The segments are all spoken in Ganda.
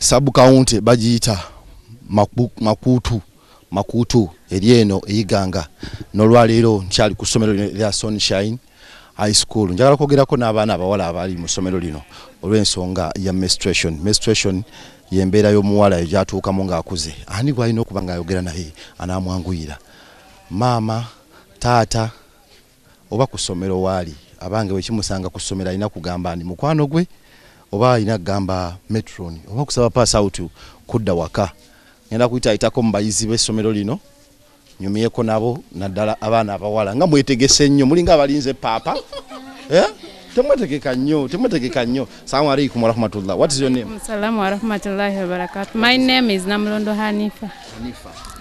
sub county bagiyita makutu erieno eyiganga nolwalero nkyali ku ssomero lya Sunshine High School. Njagala kwogerako n'abaana abawala abali mu ssomero lino olw'ensonga ya menstruation yembeera y'omuwala egyatuukamu ng'akuze. Ani gwalina okuba ng'ayogera naye anaamwanguyira maama taata oba ku ssomero waali abange wekimusanga ku ssomero alina kugamba ani mukwano gwe oba alina kugamba metron oba kusaba pass out kudda waka. Ngenda kuyitaayitako mu bayizi b'essomero lino nyumyeko nabo naddala abaana abawala nga mwetegese nnyo mulinga abalinze paapa temwetegeka nnyo. Assalamu alaikum wa rahmatullah. What is your name? Assalamu wa rahmatullahi wa barakatuh. My name is Namlondo Hanifa.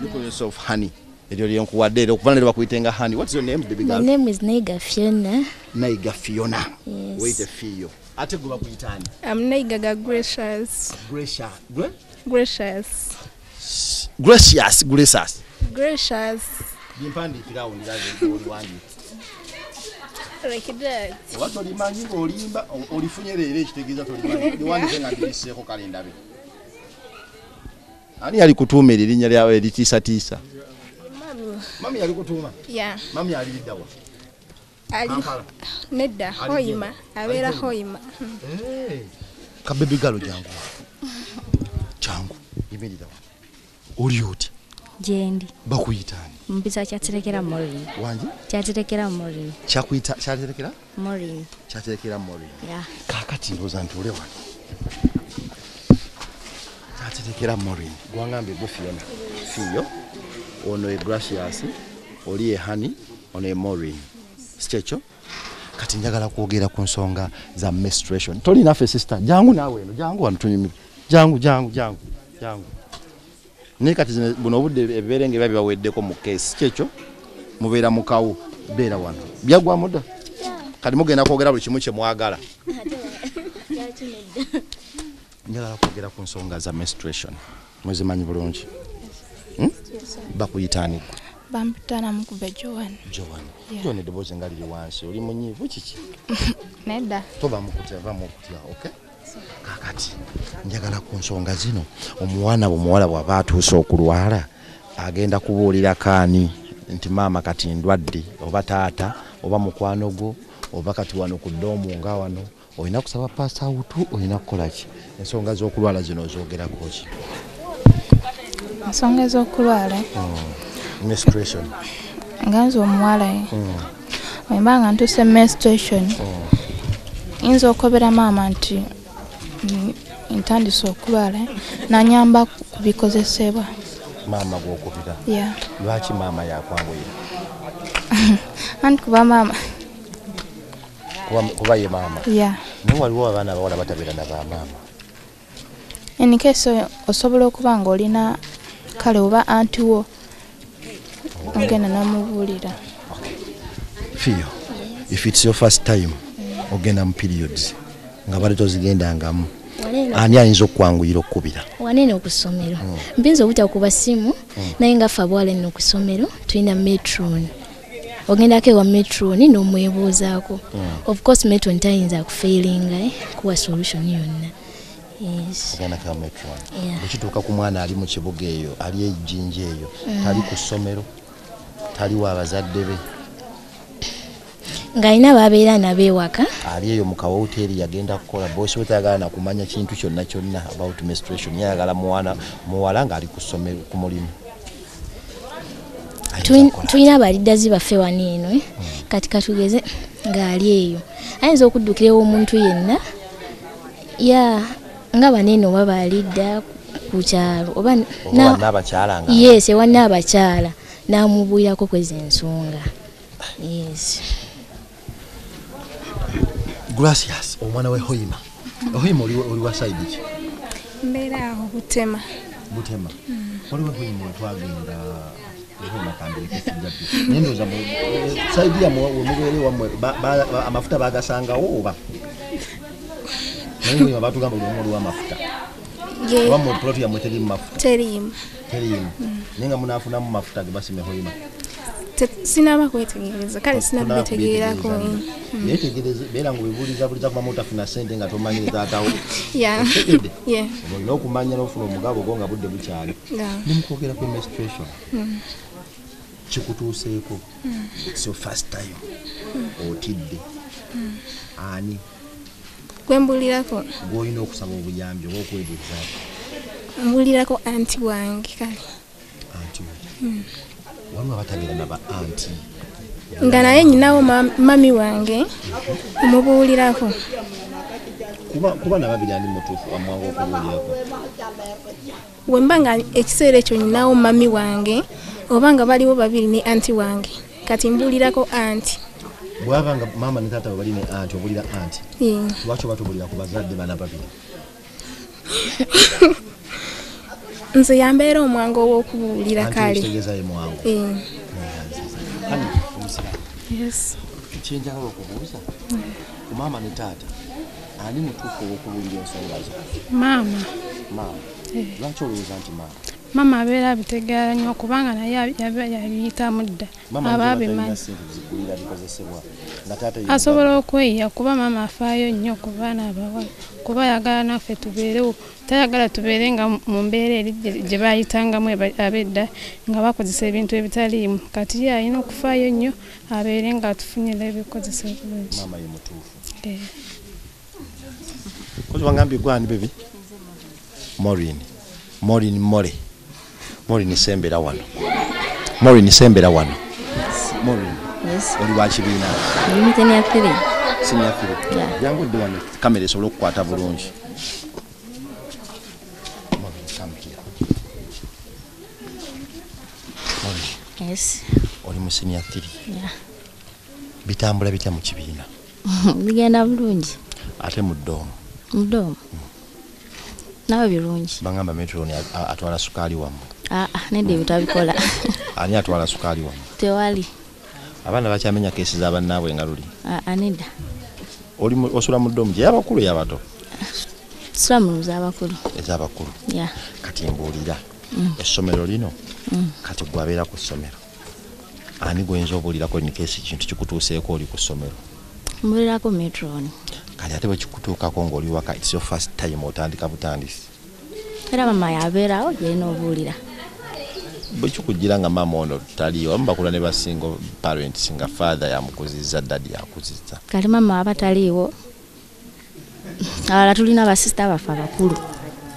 You call yourself Hani. Hani. What's your name, baby girl? My name is Naiga Fiona. Naiga Fiona. Yes. Wait a few. I'm Naiga Gracious. Gracious. Like that. What do you imagine? Olimba, Olifunyere, ekitegeeza tolimanyi. Niwandiike nga ndirisseeko kale ndabe. Ani yali kutuuma erinnya lyawe eritiisatiisa? Mami yali kutuuma? Yeah. Mami yali lidda wa? Nedda, Hoima. Abeera Hoima. Kabebi galo jangu. Imirira wa? Oli oti? Jendi. Bakuyitaani? Mpisa kyaterekera Morin. Wangi? Kyaterekera Morin. Kyaterekera? Morin. Kyaterekera Morin. Yeah. Kakati ndowooza nti ole wano. Kyaterekera Morin. Gwangambe gwe Fiona. Fiyo. Ono e Gracious. Oli e Hani. Ono e Morin. Sikyekyo? Kati njagala kwogera ku nsonga za menstruation. Toli naffe sister. Jangu naawe eno. Jangu wano tunyumire. Jangu. Ne kati buno obudde ebiberenge biba bibaweddeko mu case kyekyo mubeera mukawo beera wano byagwa muda kati mugenda kwogera buli kimu kye mwagala. Njagala kwogera ku nsonga za menstruation muzimanyi bulungi. Bakuyitaani Bampitana mukube Joan. Joan eddoboozi nga liri wansi oli munyiivu kiki? Nedda. Toba mukutya okay? Kakati njagala ku nsonga zino omuwana bw'omuwala bw'aba atuuse okulwala agenda kubuulira kaani nti maama kati ndwadde oba taata oba mukwano gwo oba kati wano ku ddoomu nga wano olina kusaba pass out olina kukola ki? Ensonga z'okulwala zino ozoogerako ki? Ensonga z'okulwala menstruation nga nze omuwala wemba nga ntuuse menstruation yinza okobera maama nti ntandise okulwala nanyamba kubikozesebwa. Maama gw'okubira? Yeah. Lwaki maama yakwanguyira? Anti kuba maama. Kuba ye maama? Yeah. Naye waliwo abaana abawala batabeera na ba maama? In case osobola okuba nga olina kale oba anti wo ogenda n'omubuulira. Fiyo, if it's your first time ogenda mu periods nga bali tozigendangamu ani ayinza okukwanguyira okkubira? Wanene okusomero. Mpinza obutya kuba simu naye nga ffe abawala nno ku ssomero tulina metron. Ogendako ewa metron n'omwebuuzaako. Of course metron tayinza kufailinga kuwa solution yonna. Yes. Ogendako ewa metron. Bwekituuka ku mwana ali mu kibuga eyo ali ejjinja eyo tali ku ssomero taliwo abazadde be ng'alina babeera nab'ewaka ali eyo mu kawoteri yagenda kukola bosi we tayagala na kumanya kintu kyonna about menstruation yayagala muwala ng'ali ku ssomero ku mulimu. tulina abaliddazi baffe wano eno kati katugeze ng'ali eyo ayinza okuddukirawo omuntu yenna nga banene oba balidda ku kyalo oba n'abakyala nga yes ewa n'abakyala n'amubuulirako kwezi ensonga. Yes. Gracious, omwana we Hoima. Hoima oli wa side ki? Mbeera aho Butema. Oli wa Hoima twagenda Hoima kambere kujja. Nendoza mu side ya mubeere wamwe amafuta bagasanga oba. Naye abantu gamba oli w'amafuta. Wamwe plot ya moteri mafuta. Terimu. Nenga munafuna mu mafuta ge basime Hoima. sinaba kwetegereza kale sinabitegeerako. Yetegereze beera ng'obibuuliza buliza kuba mutafuna ssente nga tomanyire taatawo. Olina okumanya n'ofuna omugabo gwo nga budde bukyali. Ndi mukwogera ku menstruation. Kikutuuseeko. It's your first time. Otidde. Ani? Gwembulirako. Gw'olina okusaba obuyambi oba okwebuuzaako. Mbulirako anti wange kale. Anti wange. Waliwo abatabeera naba anti. Nga naye nyinawo mami wange omubuulirako. Kuba nababiri ani mutuufu amwangu okubuulirako. Wemba nga ekiseera ekyo nyinawo mami wange oba nga baliwo babiri ne anti wange kati mbuulirako anti. Bwaba nga mama ne taata bali ne anti obuulira anti. Lwaki oba tobuulira ku bazadde bana babiri? Nze yambeera omwangu ow'okubuulira kale. Kitegeeza ye mwangu. Yes. Kyenjagala okubuuza ku mama ne taata ani mutuufu ow'okubuulira ensonga zo? Mama. Lwaki olowooza nti mama? Mama abeera abitegeera nnyo kubanga naye yabiyitamu dda. Aba abimanyi. Asobola okweyiya kuba mama afaayo nnyo ku baana abawala. Kuba ayagala naffe tubeerewo. Tayagala tubeere nga mu mbeera eri gye baayitangamu ab'edda nga bakozesa ebintu ebitaliimu. Kati ye alina okufaayo nnyo abeere nga atufunyira ebikozesa obulungi. Mama ye mutuufu. Kozi wangambye gwani bebi? Maureen Mole. Maureen sembera wano. Maureen sembera wano. Maureen. Yes. Oli wa kibiina. Ndi senior 3. Senior 3. Jangu ddi wano kamera esobola okukwata bulungi. Yes. Oli mu senior 3. Yeah. Bitambula bitya mu kibiina? Bigenda bulungi. Ate mu ddoomu. Mu ddoomu. Nawe birungi. Bangamba Metro ni atwala sukaali wamu. Nedde bitabikola. Ani atwala sukaali wamu? Tewali. Abaana bakyamenya keesi z'abannaabwe nga luli. Nedda. Oli osula mu ddoomu gye y'abakulu y'abato? Tusula mu z'abakulu. Ez'abakulu. Yeah. Kati mbuulira. Essomero lino. Kati gwabeera ku ssomero. Ani gwenza obuulirako ni keesi kintu kikutuuseeko oli ku ssomero? Mbuulirako Metron. Kati ate bwe kikutuukako ng'oli waka it's your first time otandika butandisi. Era mama yabeerawo gy'alina obuulira. Bwe kikugira nga mama ono taliyo abamu bakula ne basinga parents nga father yamukuzizza daddy yakuzizza. Kati mama aba taliiwo. Abalala tulina basista baffe abakulu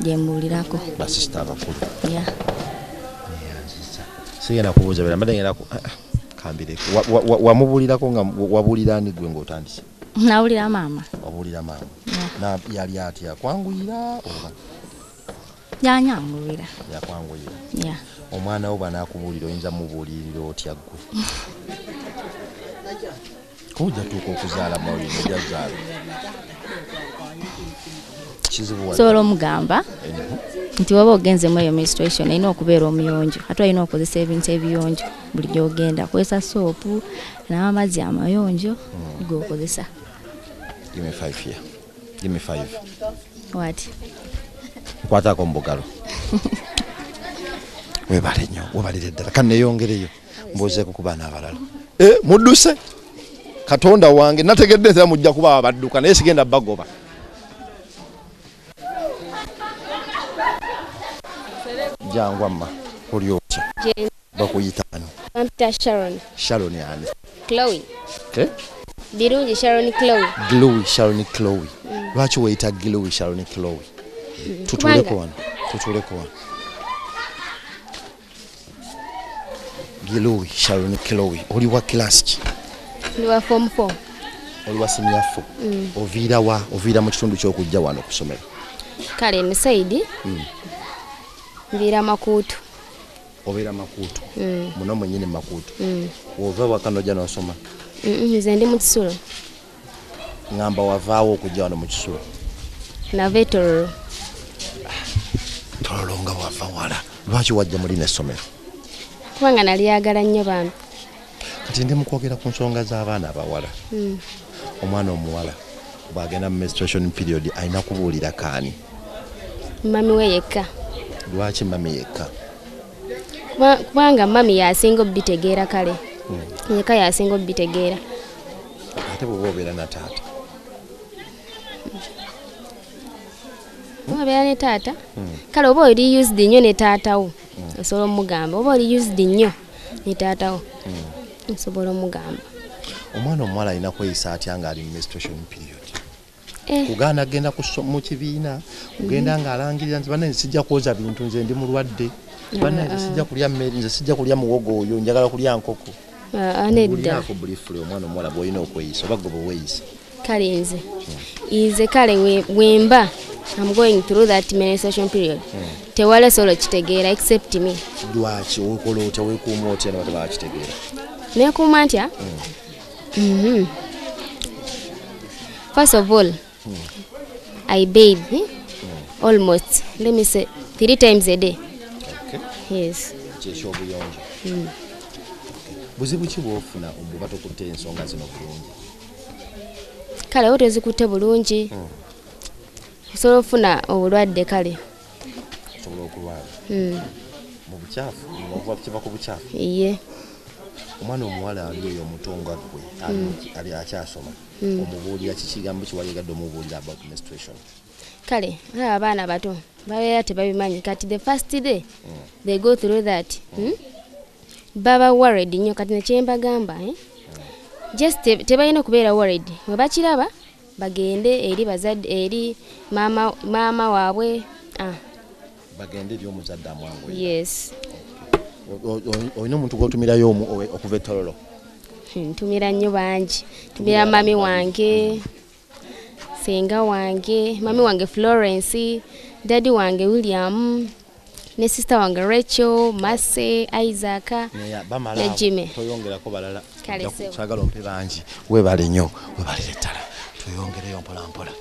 gye mbuulirako. Basista abakulu. Yeah. Sigenda kubuuza bera mbadde ngenda kambireko. Wamubuulirako nga wabuulira ani gwe ng'otandise? Nawulira mama. Wabuulira mama. Na yali atya kwanguyira oba? Yanyanguyira. Yakwanguyira. Yeah. Omwana wo banaakubuulira oyinza mubuulirira otya ggwe? Kojja tuuka okuzaala Maureen ojjazaala. Sobola omugamba nti waba ogenze mu eyo menstruation olina okubeera omuyonjo ate olina okozesa ebintu ebiyonjo buli gy'ogenda kwesa soopu n'amazzi amayonjo g'okozesa. Give me 5 here. Give me 5. What? Kwatako mbugalo. Webale nnyo, webalire ddala. Ka neeyongereyo mbuuzeeko ku baana abalala. Mudduse? Katonda wange nategedde era mujja kuba abadduka naye sigenda bagoba. Jangu amma, oli otya? Bakuyita ani? Ampita Sharon. Sharon ani? Chloe. Birungi Sharon Chloe. Sharon Chloe. Lwaki weyita Chloe Sharon Chloe? Tutuleko wano. Chloe Sharon Chloe. Oli wa class ki? Ndi wa form 4. Oli wa senior 4. Oviira mu kitundu ky'okujja wano ku ssomero? Kale ne Saidi. Nviira Makuutu. Obeera Makuutu? Muno mwennyini Makuutu? Wova waka n'ojja n'osoma? Nze ndi mu Kisulo. Ngamba wavaawo okujja wano mu Kisulo? Nava Tororo. Tororo nga wava wala. Lwaki wajja muli n'essomero? Kubanga nalyagala nnyo bambi. Kati ndi mu kwogera ku nsonga z'abaana abawala. Omwana omuwala bw'agenda mu menstruation period alina kubuulira kaani? Mami we yekka. Lwaki mami yekka? Kubanga mami yasinga obitegeera kale. yekka yasinga obitegeera. Ate bw'oba obeera na taata obeera ne taata kale oba oli used nnyo ne taatawo osobola omugamba, oba oli used nnyo ne taatawo osobola omugamba. omwana omuwala alina kweyisa atya ng'ali mu menstruation period? Kugaana agenda mu kibiina kugenda ng'alangirira nti banne sijja kwoza bintu, nze ndi mulwadde, banne sijja kulya mmere, nze sijja kulya muwogo oyo, njagala kulya nkoko. Nedda briefly omwana omuwala bw'olina okweyisa oba gwe bweweeyisa. Kale nze kale wemba I'm going through that menstruation period. Tewale solo kitegeera except me. Lwaki okola otya weekuuma otya ne bataba kitegeera? Neekuuma ntya? First of all, I bathe almost, let me say, 3 times a day. Okay. Yes. Ky'ekyobuyonjo. Buzibu ki bw'ofuna bw'oba tokutte ensonga zino bulungi? Kale wo tozikutte bulungi. Osobola ofuna obulwadde kale. Osobola okulwala. Mu bukyafu, kiva ku bukyafu. Iye. Omwana omuwala ali eyo omutonga gwe ali akyasoma. Omubuulira kikigambo kiwayegadde omubuulira about menstruation. Kale abaana bato babeera tebabimanyi kati the first day they go through that. Baba worried nnyo kati nekyembagamba just tebalina kubeera worried. Bwe bakiraba bagende eri bazadde eri maama waabwe. Bagende eri omuzadde amwangu. Yes. Olina omuntu gw'otumirayo okuva ettololo? Ntumira nnyo bangi. Ntumira mami wange, senga wange, mami wange Florence, daddy wange William, ne sister wange Rachel, Mase, Isaac, ne Jimmy. Toyongerako balala. Kale sebo. Sagala ompe bangi. Webale nnyo, webalire ddala. Toyongereyo mpola mpola.